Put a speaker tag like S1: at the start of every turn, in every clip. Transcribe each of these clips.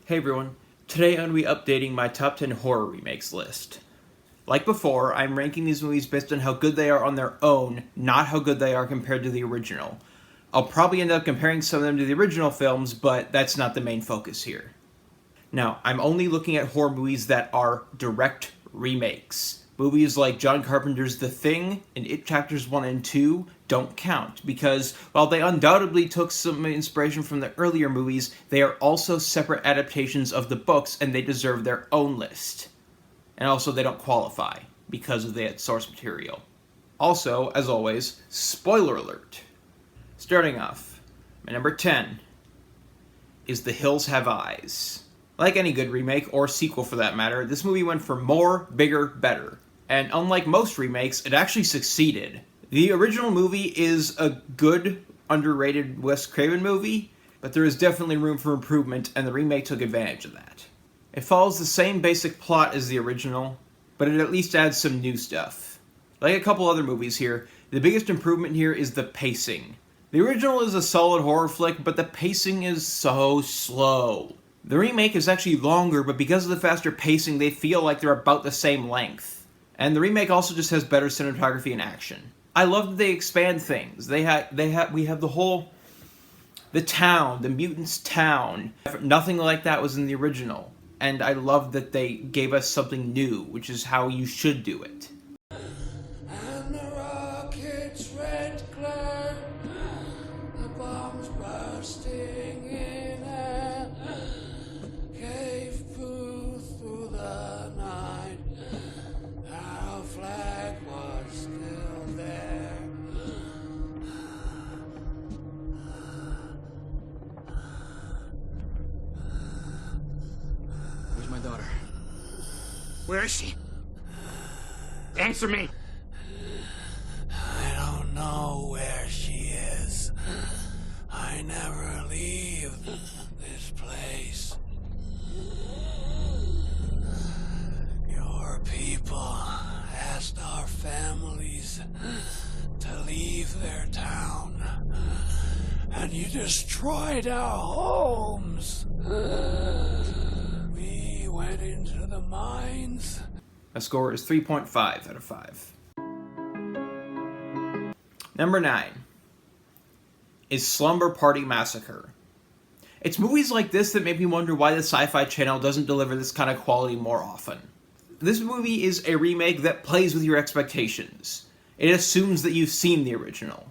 S1: Hey everyone, today I'm going to be updating my top 10 horror remakes list. Like before, I'm ranking these movies based on how good they are on their own, not how good they are compared to the original. I'll probably end up comparing some of them to the original films, but that's not the main focus here. Now, I'm only looking at horror movies that are direct remakes. Movies like John Carpenter's The Thing and It Chapters 1 and 2 don't count, because while they undoubtedly took some inspiration from the earlier movies, they are also separate adaptations of the books and they deserve their own list. And also they don't qualify, because of the source material. Also, as always, spoiler alert. Starting off, my number 10 is The Hills Have Eyes. Like any good remake, or sequel for that matter, this movie went for more, bigger, better. And unlike most remakes, it actually succeeded. The original movie is a good, underrated Wes Craven movie, but there is definitely room for improvement, and the remake took advantage of that. It follows the same basic plot as the original, but it at least adds some new stuff. Like a couple other movies here, the biggest improvement here is the pacing. The original is a solid horror flick, but the pacing is so slow. The remake is actually longer, but because of the faster pacing, they feel like they're about the same length. And the remake also just has better cinematography and action. I love that they expand things. We have the town, the mutants' town. Nothing like that was in the original. And I love that they gave us something new, which is how you should do it.
S2: And the rocket's red glare, the bombs bursting in air, cave booth through the night, our flag was still there.
S3: Where's my daughter? Where is she? Answer me!
S2: I don't know where she is. I never leave this place. Your people asked our families to leave their town, and you destroyed our homes. We went into the mines.
S1: My score is 3.5 out of 5. Number 9 is Slumber Party Massacre. It's movies like this that make me wonder why the Sci-Fi Channel doesn't deliver this kind of quality more often. This movie is a remake that plays with your expectations. It assumes that you've seen the original,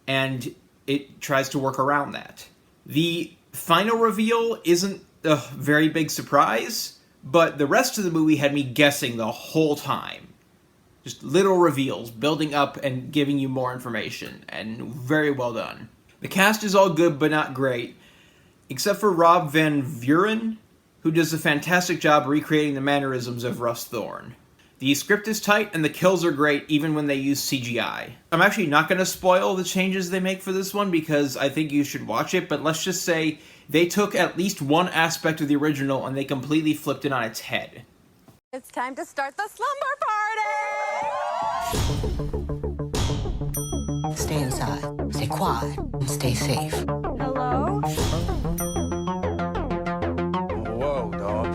S1: and it tries to work around that. The final reveal isn't a very big surprise, but the rest of the movie had me guessing the whole time. Just little reveals, building up and giving you more information, and very well done. The cast is all good, but not great, except for Rob Van Vuren, who does a fantastic job recreating the mannerisms of Russ Thorne. The script is tight, and the kills are great, even when they use CGI. I'm actually not going to spoil the changes they make for this one, because I think you should watch it, but let's just say they took at least one aspect of the original, and they completely flipped it on its head.
S4: It's time to start the slumber party!
S5: Stay inside, stay quiet, and stay safe.
S4: Hello?
S3: Whoa, dog.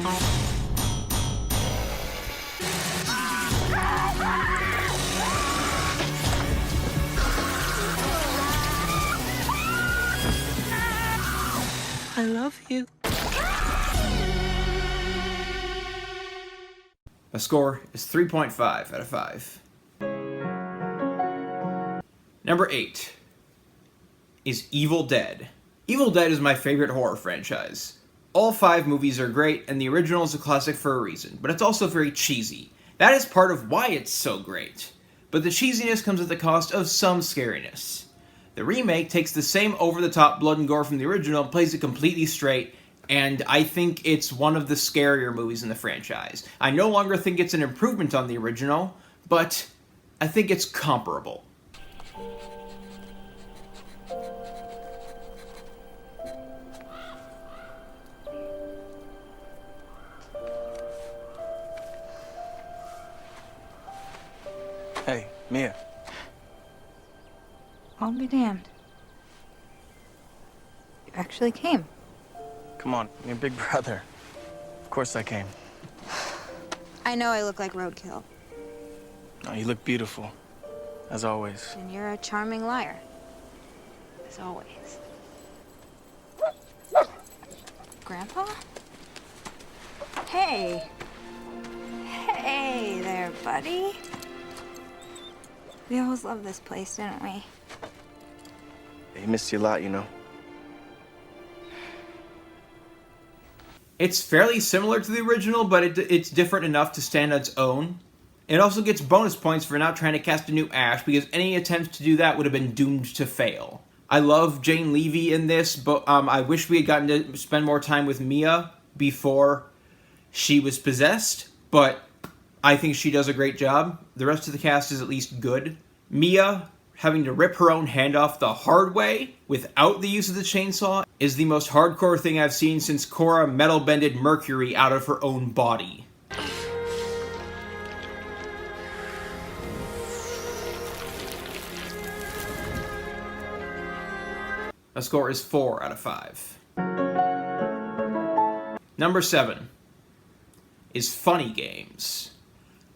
S5: I love you.
S1: My score is 3.5 out of 5. Number 8 is Evil Dead. Evil Dead is my favorite horror franchise. All 5 movies are great, and the original is a classic for a reason, but it's also very cheesy. That is part of why it's so great. But the cheesiness comes at the cost of some scariness. The remake takes the same over-the-top blood and gore from the original and plays it completely straight, and I think it's one of the scarier movies in the franchise. I no longer think it's an improvement on the original, but I think it's comparable.
S3: Hey, Mia.
S6: I'll be damned. You actually came. Come on, I'm your big brother. Of course I came.
S7: I know I look like roadkill.
S6: No, you look beautiful, as always.
S7: And you're a charming liar. As always. Grandpa? Hey. Hey there, buddy. We always loved this place, didn't we?
S6: He missed you a lot, you know.
S1: It's fairly similar to the original, but it's different enough to stand on its own. It also gets bonus points for not trying to cast a new Ash, because any attempts to do that would have been doomed to fail. I love Jane Levy in this, but I wish we had gotten to spend more time with Mia before she was possessed, but I think she does a great job. The rest of the cast is at least good. Mia having to rip her own hand off the hard way without the use of the chainsaw is the most hardcore thing I've seen since Cora metal-bended Mercury out of her own body. The score is 4 out of 5. Number 7 is Funny Games.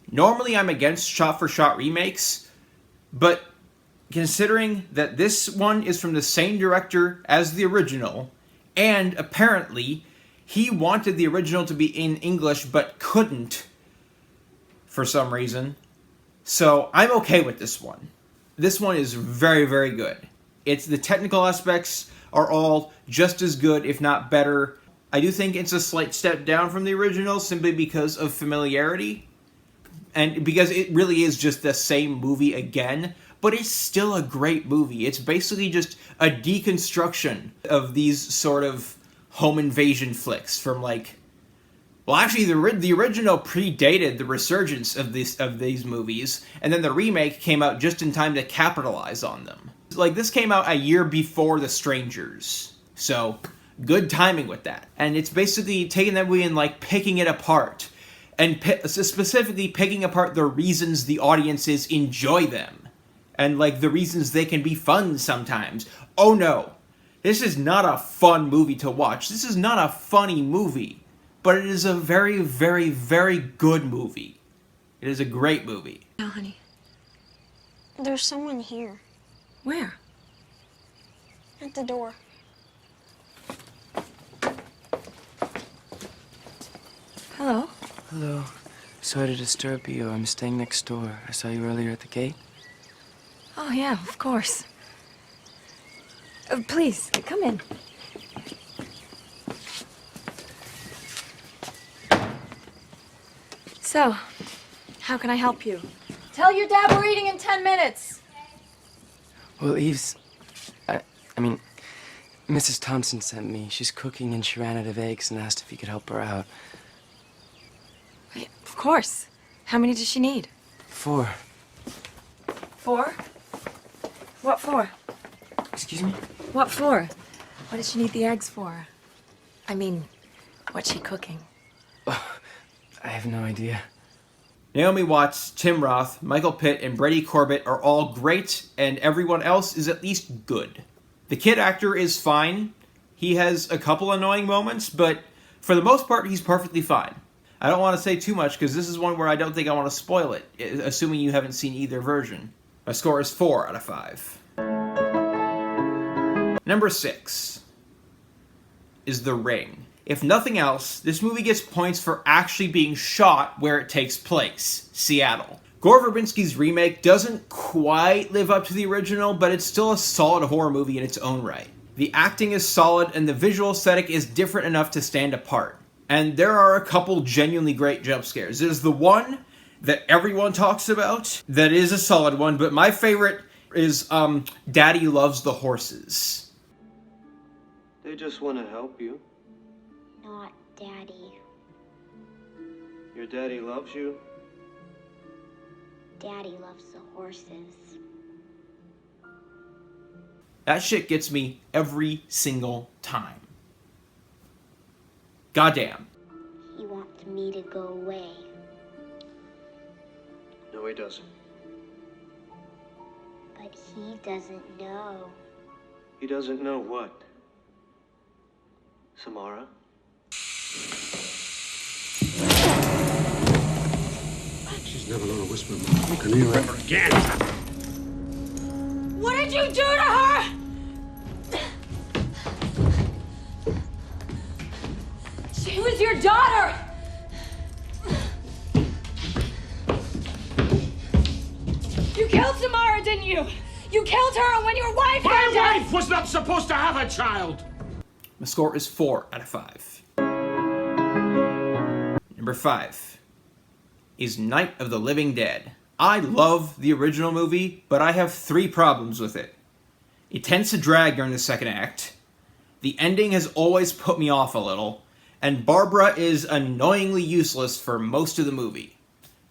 S1: Normally I'm against shot-for-shot remakes, but considering that this one is from the same director as the original, and apparently he wanted the original to be in English but couldn't for some reason, so I'm okay with this one. This one is very, very good. The technical aspects are all just as good, if not better. I do think it's a slight step down from the original simply because of familiarity, and because it really is just the same movie again, but it's still a great movie. It's basically just a deconstruction of these sort of home invasion flicks from well, actually the original predated the resurgence of these movies, and then the remake came out just in time to capitalize on them. This came out a year before The Strangers, so good timing with that. And it's basically taking that movie and picking it apart, and specifically picking apart the reasons the audiences enjoy them, and the reasons they can be fun sometimes. Oh no, this is not a fun movie to watch. This is not a funny movie, but it is a very, very, very good movie. It is a great movie.
S7: No, honey.
S8: There's someone here.
S7: Where?
S8: At the door.
S7: Hello?
S9: Hello. Sorry to disturb you. I'm staying next door. I saw you earlier at the gate.
S7: Oh, yeah, of course. Please, come in. So, how can I help you? Tell your dad we're eating in 10 minutes!
S9: Well, Eve's... I mean, Mrs. Thompson sent me. She's cooking and she ran out of eggs and asked if you could help her out.
S7: Of course. How many does she need?
S9: 4.
S7: 4? What for?
S9: Excuse me?
S7: What for? What does she need the eggs for? I mean, what's she cooking?
S9: Oh, I have no idea.
S1: Naomi Watts, Tim Roth, Michael Pitt, and Brady Corbett are all great, and everyone else is at least good. The kid actor is fine. He has a couple annoying moments, but for the most part, he's perfectly fine. I don't want to say too much, because this is one where I don't think I want to spoil it, assuming you haven't seen either version. My score is 4 out of 5. Number 6 is The Ring. If nothing else, this movie gets points for actually being shot where it takes place, Seattle. Gore Verbinski's remake doesn't quite live up to the original, but it's still a solid horror movie in its own right. The acting is solid, and the visual aesthetic is different enough to stand apart. And there are a couple genuinely great jump scares. There's the one that everyone talks about that is a solid one, but my favorite is Daddy Loves the Horses.
S10: They just want to help you.
S8: Not Daddy.
S10: Your daddy loves you.
S8: Daddy loves the horses.
S1: That shit gets me every single time. Goddamn.
S8: He wants me to go away.
S10: No, he doesn't.
S8: But he doesn't know.
S10: He doesn't know what? Samara?
S2: She's never gonna whisper my in your ear ever again.
S4: What did you do to her? She was your daughter! You killed Samara, didn't you? You killed her when your wife had
S2: My wife was not supposed to have a child!
S1: My score is 4 out of 5. Number 5 is Night of the Living Dead. I love the original movie, but I have 3 problems with it. It tends to drag during the second act. The ending has always put me off a little, and Barbara is annoyingly useless for most of the movie.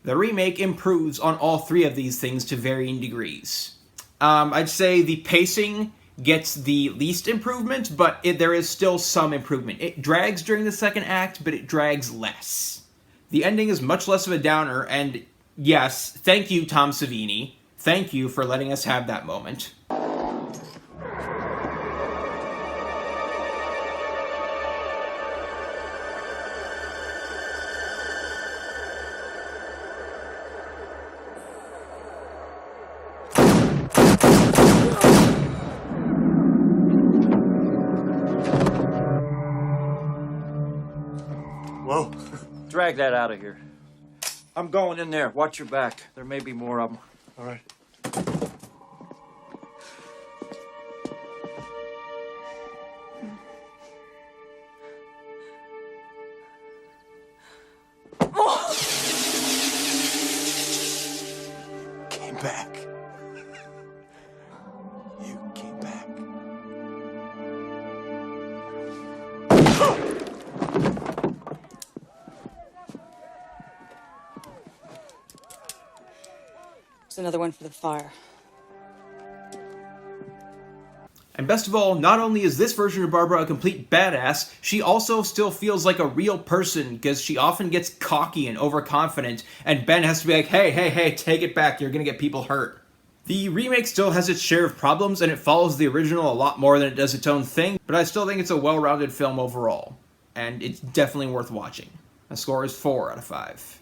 S1: The remake improves on all 3 of these things to varying degrees. I'd say the pacing gets the least improvement, but there is still some improvement. It drags during the second act, but it drags less. The ending is much less of a downer, and yes, thank you, Tom Savini. Thank you for letting us have that moment.
S11: Whoa. Drag that out of here. I'm going in there. Watch your back. There may be more of them.
S2: All right.
S11: Came back. You came back.
S5: Another one for the fire.
S1: And best of all, not only is this version of Barbara a complete badass, she also still feels like a real person, because she often gets cocky and overconfident, and Ben has to be like, hey, take it back, you're gonna get people hurt. The remake still has its share of problems, and it follows the original a lot more than it does its own thing, but I still think it's a well-rounded film overall, and it's definitely worth watching. My score is 4 out of 5.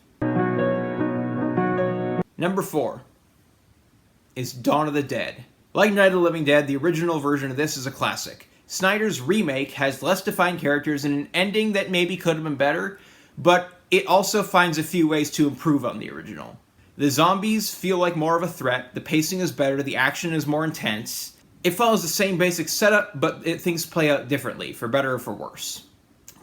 S1: Number 4 is Dawn of the Dead. Like Night of the Living Dead, the original version of this is a classic. Snyder's remake has less defined characters and an ending that maybe could have been better, but it also finds a few ways to improve on the original. The zombies feel like more of a threat, the pacing is better, the action is more intense. It follows the same basic setup, but things play out differently, for better or for worse.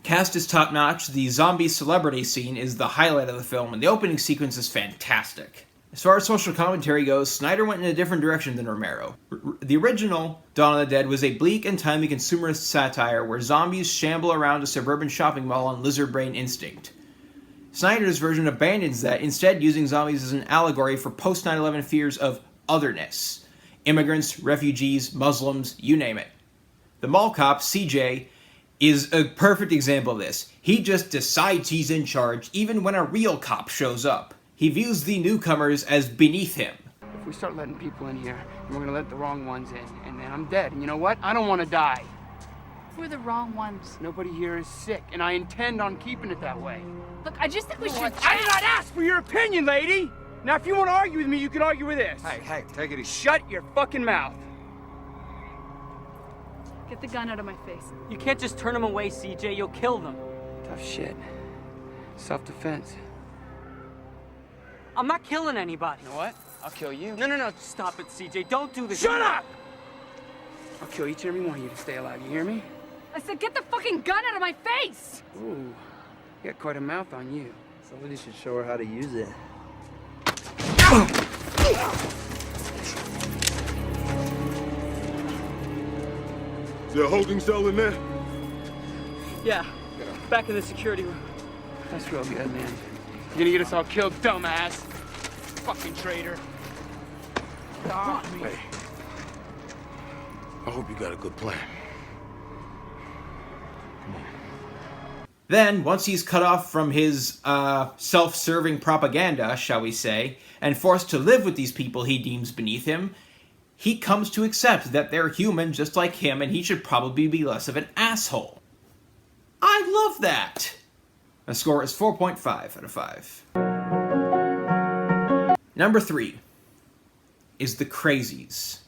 S1: Cast is top-notch, the zombie celebrity scene is the highlight of the film, and the opening sequence is fantastic. As far as social commentary goes, Snyder went in a different direction than Romero. The original Dawn of the Dead was a bleak and timely consumerist satire where zombies shamble around a suburban shopping mall on lizard brain instinct. Snyder's version abandons that, instead using zombies as an allegory for post 9/11 fears of otherness. Immigrants, refugees, Muslims, you name it. The mall cop, CJ, is a perfect example of this. He just decides he's in charge even when a real cop shows up. He views the newcomers as beneath him.
S12: If we start letting people in here, and we're gonna let the wrong ones in, and then I'm dead. And you know what? I don't want to die.
S13: We're the wrong ones.
S12: Nobody here is sick, and I intend on keeping it that way.
S13: Look, I just think we should...
S12: I did not ask for your opinion, lady! Now, if you want to argue with me, you can argue with this.
S11: Hey, take it easy.
S12: Shut your fucking mouth.
S13: Get the gun out of my face.
S14: You can't just turn them away, CJ. You'll kill them.
S12: Tough shit. Self-defense.
S14: I'm not killing anybody.
S12: You know what? I'll kill you.
S14: No. Stop it, CJ. Don't do this.
S12: Shut up! I'll kill each and every one of you to stay alive. You hear me?
S13: I said get the fucking gun out of my face!
S12: Ooh, you got quite a mouth on you.
S15: Somebody should show her how to use it.
S2: Is there a holding cell in there?
S14: Yeah. Back in the security room.
S12: That's real good, man. You're gonna get us all killed, dumbass. Fucking traitor. Stop me.
S2: Hey. I hope you got a good plan.
S1: Then, once he's cut off from his self-serving propaganda, shall we say, and forced to live with these people he deems beneath him, he comes to accept that they're human just like him and he should probably be less of an asshole. I love that! The score is 4.5 out of 5. Number 3 is The Crazies.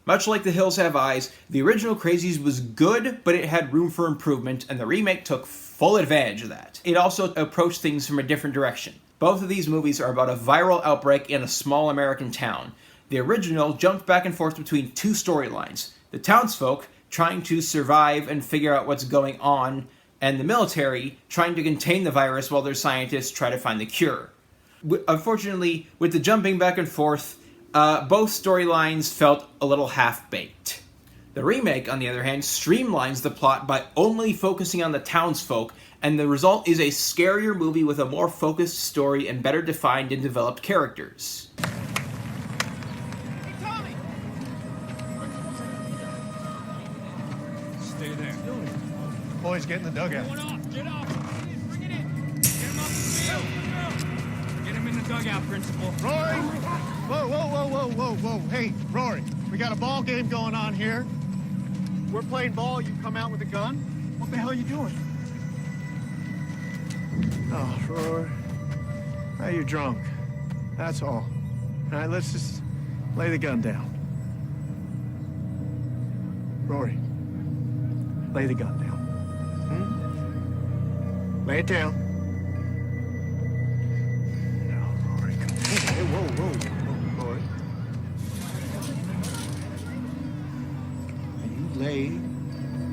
S1: Much like The Hills Have Eyes, the original Crazies was good, but it had room for improvement, and the remake took full advantage of that. It also approached things from a different direction. Both of these movies are about a viral outbreak in a small American town. The original jumped back and forth between two storylines: the townsfolk trying to survive and figure out what's going on, and the military trying to contain the virus while their scientists try to find the cure. Unfortunately, with the jumping back and forth, both storylines felt a little half-baked. The remake, on the other hand, streamlines the plot by only focusing on the townsfolk, and the result is a scarier movie with a more focused story and better defined and developed characters.
S2: Stay there. Boys, get in the dugout.
S3: Get up! Bring it in! Get him off the field! Get him in the dugout, Principal.
S2: Rory! Whoa. Hey, Rory, we got a ball game going on here. We're playing ball, you come out with a gun? What the hell are you doing? Oh, Rory. Now you're drunk. That's all. All right, let's just lay the gun down. Rory, lay the gun down. Lay it down. No, Rory, come on. Hey, whoa, Rory. And you lay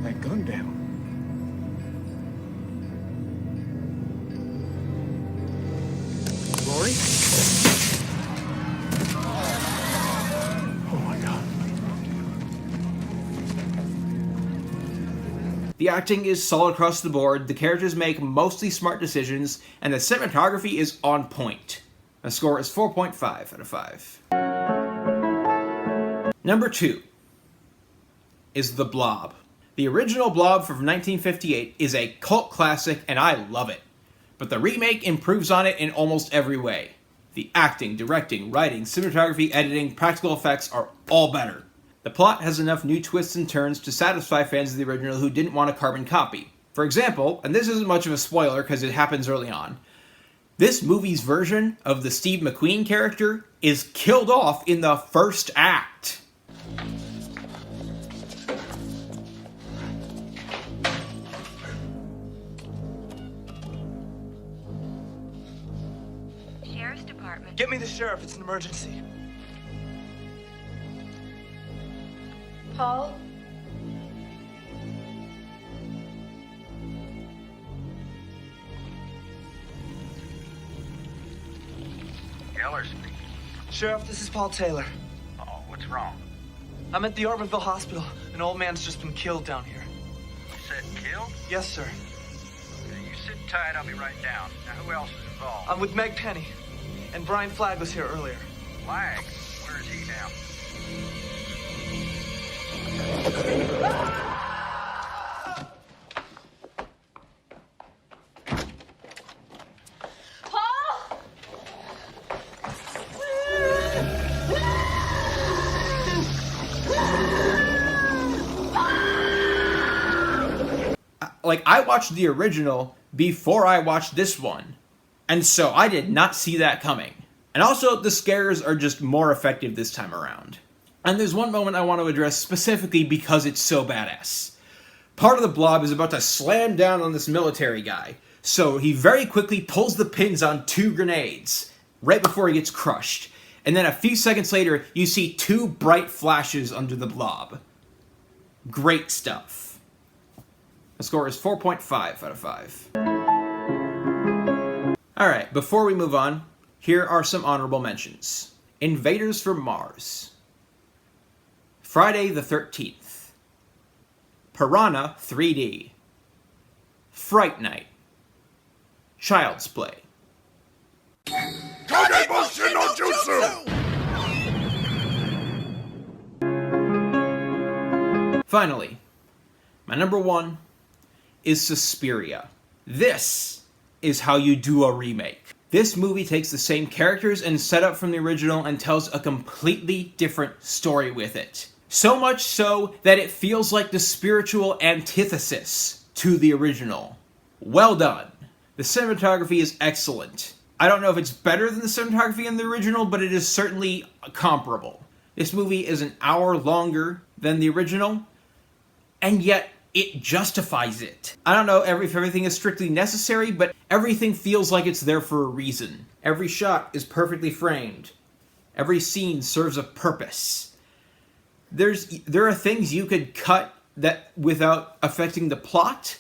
S2: that gun down. Rory? Oh my God.
S1: The acting is solid across the board, the characters make mostly smart decisions, and the cinematography is on point. The score is 4.5 out of 5. Number 2 is The Blob. The original Blob from 1958 is a cult classic, and I love it. But the remake improves on it in almost every way. The acting, directing, writing, cinematography, editing, practical effects are all better. The plot has enough new twists and turns to satisfy fans of the original who didn't want a carbon copy. For example, and this isn't much of a spoiler because it happens early on, this movie's version of the Steve McQueen character is killed off in the first act.
S5: Sheriff's Department.
S14: Get me the sheriff. It's an emergency.
S5: Paul?
S3: Geller speaking.
S14: Sheriff, this is Paul Taylor.
S3: Oh, what's wrong?
S14: I'm at the Ortonville Hospital. An old man's just been killed down here.
S3: You said killed?
S14: Yes, sir.
S3: You sit tight, I'll be right down. Now, who else is involved?
S14: I'm with Meg Penny. And Brian Flagg was here earlier.
S3: Flag? Where is he now?
S4: Paul!
S1: I watched the original before I watched this one, and so I did not see that coming. And also, the scares are just more effective this time around. And there's one moment I want to address specifically because it's so badass. Part of the Blob is about to slam down on this military guy, so he very quickly pulls the pins on 2 grenades, right before he gets crushed. And then a few seconds later, you see 2 bright flashes under the Blob. Great stuff. The score is 4.5 out of 5. Alright, before we move on, here are some honorable mentions. Invaders from Mars. Friday the 13th. Piranha 3D. Fright Night. Child's Play. Finally, my number 1 is Suspiria. This is how you do a remake. This movie takes the same characters and setup from the original and tells a completely different story with it. So much so that it feels like the spiritual antithesis to the original. Well done. The cinematography is excellent. I don't know if it's better than the cinematography in the original, but it is certainly comparable. This movie is an hour longer than the original, and yet it justifies it. I don't know if everything is strictly necessary, but everything feels like it's there for a reason. Every shot is perfectly framed. Every scene serves a purpose. There are things you could cut that without affecting the plot,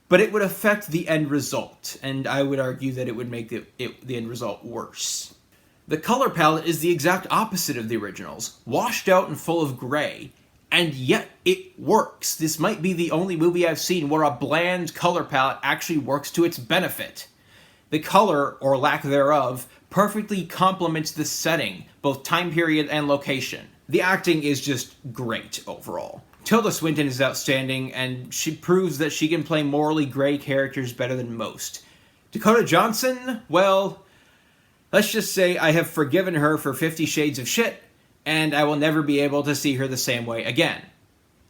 S1: but it would affect the end result, and I would argue that it would make the end result worse. The color palette is the exact opposite of the originals, washed out and full of gray, and yet it works. This might be the only movie I've seen where a bland color palette actually works to its benefit. The color, or lack thereof, perfectly complements the setting, both time period and location. The acting is just great overall. Tilda Swinton is outstanding, and she proves that she can play morally gray characters better than most. Dakota Johnson, well, let's just say I have forgiven her for 50 Shades of Shit, and I will never be able to see her the same way again.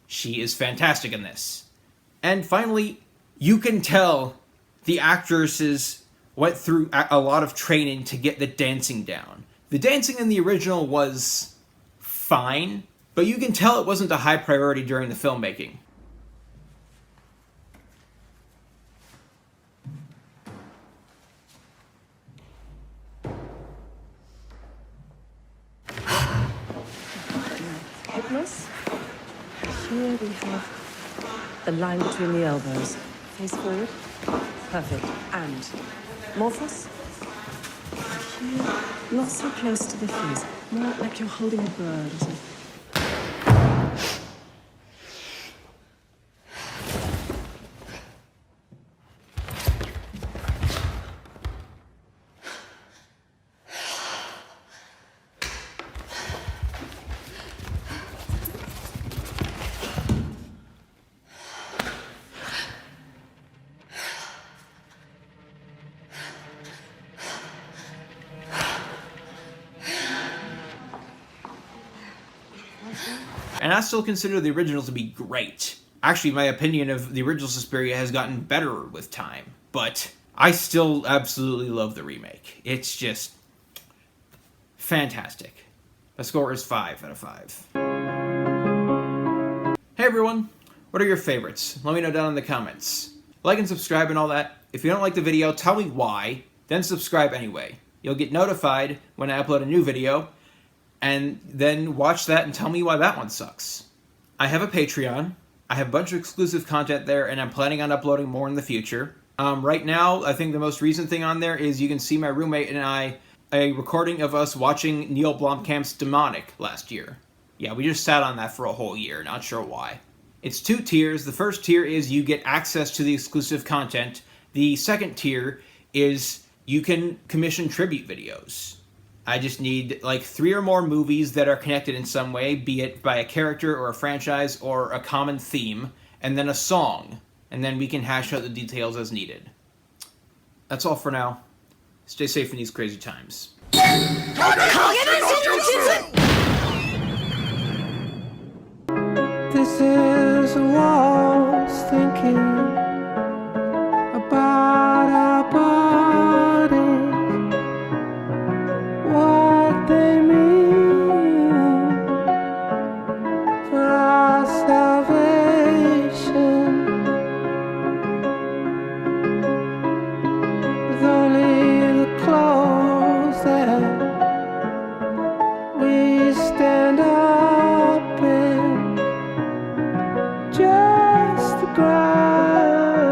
S1: She is fantastic in this. And finally, you can tell the actresses went through a lot of training to get the dancing down. The dancing in the original was fine, but you can tell it wasn't a high priority during the filmmaking.
S16: Hipless. Here we have the line between the elbows. Face forward. Perfect. And Morphos. Here, not so close to the face. More like you're holding a bird or something.
S1: And I still consider the original to be great. Actually, my opinion of the original Suspiria has gotten better with time, but I still absolutely love the remake. It's just fantastic. The score is 5 out of 5. Hey everyone, what are your favorites? Let me know down in the comments. Like and subscribe and all that. If you don't like the video, tell me why, then subscribe anyway. You'll get notified when I upload a new video, and then watch that and tell me why that one sucks. I have a Patreon. I have a bunch of exclusive content there, and I'm planning on uploading more in the future. Right now, I think the most recent thing on there is you can see my roommate and I, a recording of us watching Neil Blomkamp's Demonic last year. Yeah, we just sat on that for a whole year, not sure why. It's 2 tiers. The first tier is you get access to the exclusive content. The second tier is you can commission tribute videos. I just need like 3 or more movies that are connected in some way, be it by a character or a franchise or a common theme, and then a song, and then we can hash out the details as needed. That's all for now. Stay safe in these crazy times.
S17: This is a waltz thinking about our bodies, what they mean for our salvation. With only the clothes that we stand up in, just the ground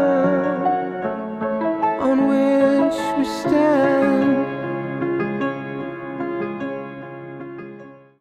S17: on which we stand.